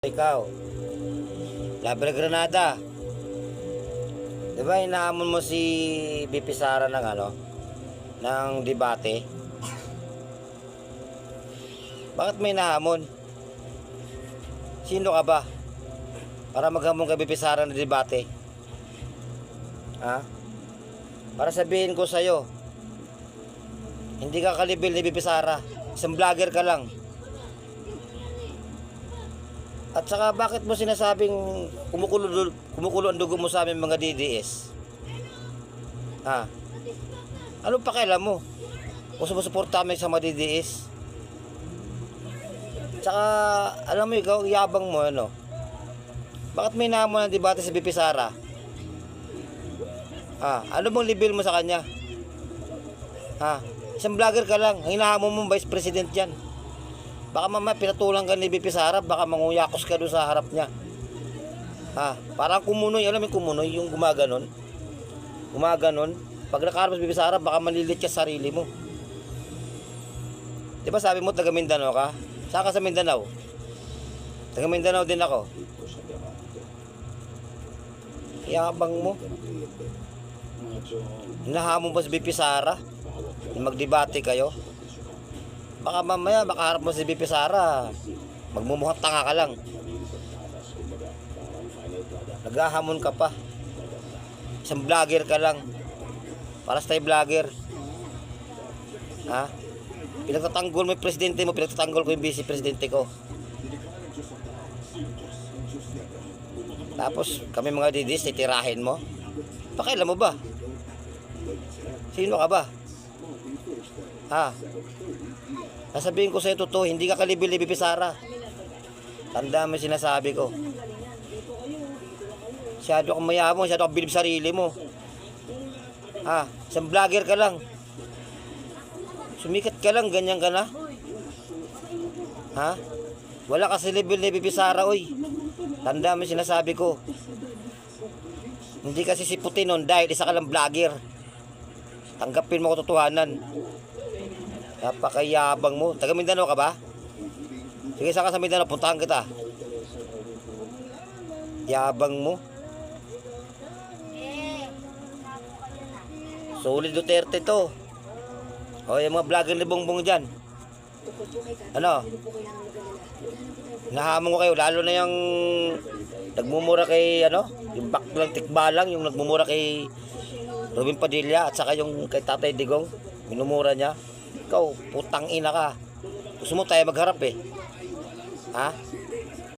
Ikaw, Labre Granada. Di ba inaamon mo si BP Sara ng ng debate? Bakit may nahamon? Sino ka ba? Para maghamon kay BP Sara ng debate? Ha? Para sabihin ko sa'yo, hindi ka kalibil ni BP Sara. Isang vlogger ka lang. At saka bakit mo sinasabing kumukulo ang dugo mo sa aming mga DDS? Ha? Anong pakialam mo? Kung sumusuporta kami sa mga DDS? Tsaka, alam mo ikaw, yabang mo Bakit may nahamon ng debate sa BP Sara? Ha? Ano bang level mo sa kanya? Ha? Isang vlogger ka lang. Ang hinahamon mo vice president yan. Baka mamaya pinatulang ka ni BP Sara, baka manguyakos ka doon sa harap niya. Ha? Parang kumunoy, alam mo yung kumunoy, yung gumaganon. Gumaganon. Pag nakaharap sa BP Sara, baka malilit ka sa sarili mo. Di ba sabi mo taga Mindanao ka? Saan ka sa Mindanao? Taga Mindanao din ako. Yabang mo. Hinahamon ba sa BP Sara? Magdebate kayo? Baka mamaya makaharap mo si BP Sara, magmumukhang tanga ka lang. Naghahamon ka pa. Isang vlogger ka lang. Para sa vlogger. Ha? Pinagtatanggol mo yung presidente mo, pinagtatanggol ko yung vice presidente ko. Tapos kami mga didis, titirahin mo. Pakailan mo ba? Sino ka ba? Ha? Sasabihin ko sa'yo totoo, hindi ka kalibil ni BP Sara. Tanda mo yung sinasabi ko. Masyado kang mayabang, masyado kang bilib sarili mo. Ha? Isang vlogger ka lang. Sumikat ka lang, ganyan ka na. Ha? Wala ka sa level ni BP Sara, oy. Tanda mo yung sinasabi ko. Hindi kasi siputin nun dahil isa ka lang vlogger. Tanggapin mo katotohanan. Napakayabang mo. Taga Mindanao ka ba? Sige, saan ka sa Mindanao? Puntahan kita. Yabang mo. Solid Duterte to. O, yung mga vlogger ni Bongbong dyan. Ano? Nahamon ko kayo. Lalo na yung nagmumura kay, yung baklang tikbalang, yung nagmumura kay Robin Padilla at saka yung kay Tatay Digong. Minumura niya. Ikaw, putang ina ka. Gusto mo tayo magharap Ha?